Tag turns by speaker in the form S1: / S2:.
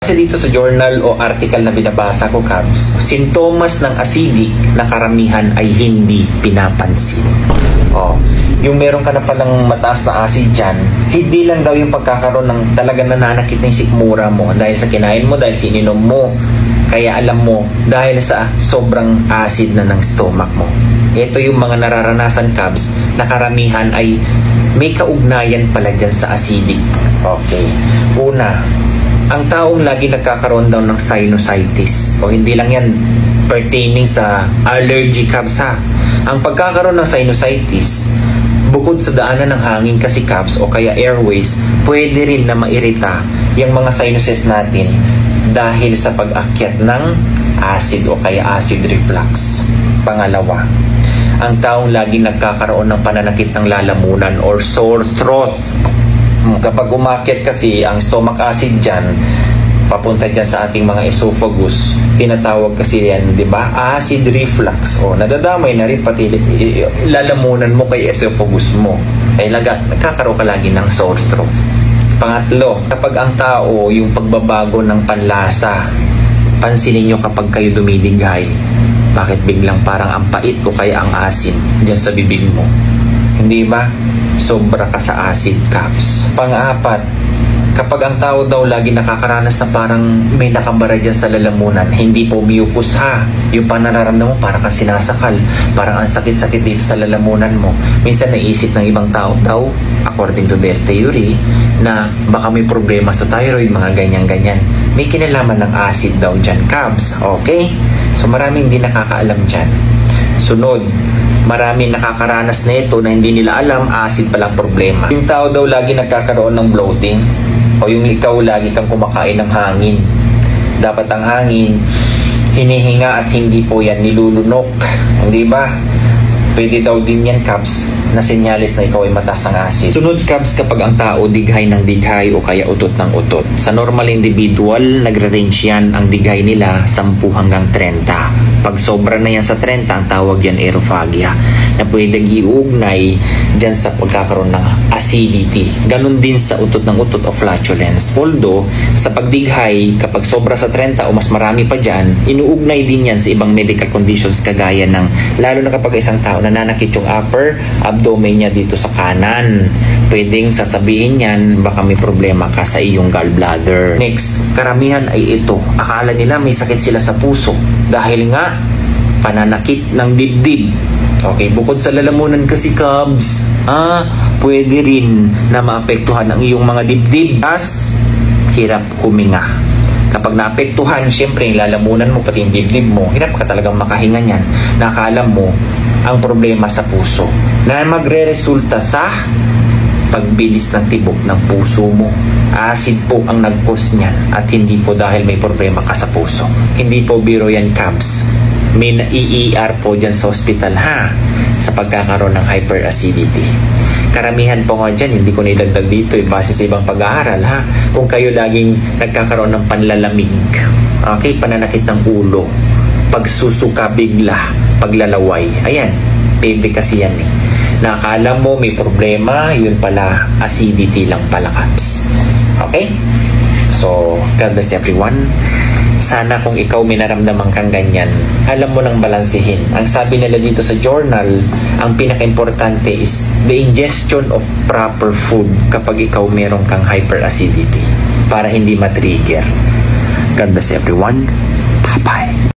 S1: Kasi dito sa journal o article na binabasa ko, Cubs, sintomas ng acidic na karamihan ay hindi pinapansin. Yung meron ka na palang mataas na acid dyan, hindi lang daw yung pagkakaroon ng talagang nananakit na yung sikmura mo dahil sa kinain mo, dahil sa ininom mo. Kaya alam mo, dahil sa sobrang acid na ng stomach mo. Ito yung mga nararanasan, Cubs, na karamihan ay may kaugnayan pala dyan sa acidic. Okay. Una, ang taong lagi nagkakaroon daw ng sinusitis, o hindi lang yan pertaining sa allergy, Cubs, ha. Ang pagkakaroon ng sinusitis, bukod sa daanan ng hangin kasi, Cubs, o kaya airways, pwede rin na mairita yung mga sinuses natin dahil sa pag-akyat ng acid o kaya acid reflux. Pangalawa, ang taong lagi nagkakaroon ng pananakit ng lalamunan or sore throat. Kapag umakyat kasi ang stomach acid dyan, papunta dyan sa ating mga esophagus, tinatawag kasi yan, di ba? Acid reflux. Nadadamay na rin pati lalamunan mo kay esophagus mo. Kaya nagkakaroon ka lagi ng sore throat. Pangatlo, kapag ang tao, yung pagbabago ng panlasa, pansinin nyo kapag kayo dumidighay, bakit biglang parang ang pait o kaya ang asin dyan sa bibig mo? Hindi ba? Sobra ka sa acid, Cubs. Pang-apat, kapag ang tao daw lagi nakakaranas na parang may nakabara dyan sa lalamunan, hindi po mucus, ha. Yung panararamdaman mo parang kang sinasakal, parang ang sakit-sakit dito sa lalamunan mo. Minsan naisip ng ibang tao daw, according to their theory, na baka may problema sa thyroid, mga ganyan-ganyan. May kinalaman ng acid daw dyan, Cubs. Okay? So maraming hindi nakakaalam dyan. Sunod, maraming nakakaranas na ito na hindi nila alam, acid palang problema. Yung tao daw lagi nagkakaroon ng bloating, o yung ikaw lagi kang kumakain ng hangin. Dapat ang hangin, hinihinga at hindi po yan nilulunok. Hindi ba? Pwede daw din yan, Cubs, na senyalis na ikaw ay mataas ng acid. Sunod, Cubs, kapag ang tao dighay ng dighay o kaya utot ng utot. Sa normal individual, nagre-range yan ang dighay nila 10 hanggang 30. Pag sobra na yan sa 30, ang tawag yan aerophagia, na pwedeng iugnay dyan sa pagkakaroon ng acidity. Ganon din sa utot ng utot o flatulence. Although, sa pagdighay, kapag sobra sa 30 o mas marami pa dyan, inuugnay din yan sa ibang medical conditions kagaya ng, lalo na kapag isang tao nananakit yung upper abdomen niya dito sa kanan. Pwedeng sasabihin yan, baka may problema ka sa iyong gallbladder. Next, karamihan ay ito. Akala nila may sakit sila sa puso dahil nga pananakit ng dibdib. Okay, bukod sa lalamunan kasi, Cubs, pwede rin na maapektuhan ang iyong mga dibdib. As hirap huminga. Kapag naapektuhan, syempre yung lalamunan mo, pati yung dibdib mo, hirap ka talagang makahinga niyan. Nakala mo ang problema sa puso na magre-resulta sa pagbilis ng tibok ng puso mo. Acid po ang nag-cause niyan at hindi po dahil may problema ka sa puso. Hindi po biro yan, Cubs. May na-ER po dyan sa hospital, ha, sa pagkakaroon ng hyperacidity. Karamihan po nga dyan, hindi ko nidagdag dito, base sa ibang pag-aaral, ha. Kung kayo laging nagkakaroon ng panlalamig, okay, pananakit ng ulo, pagsusuka bigla, paglalaway, ayan, pwede kasi yan, eh. Nakakala mo may problema, yun pala acidity lang pala, Cubs. Okay? So, God bless everyone. Sana kung ikaw may naramdaman kang ganyan, alam mo nang balansehin. Ang sabi nila dito sa journal, ang pinaka-importante is the ingestion of proper food kapag ikaw meron kang hyperacidity para hindi matrigger. God bless everyone. Bye-bye.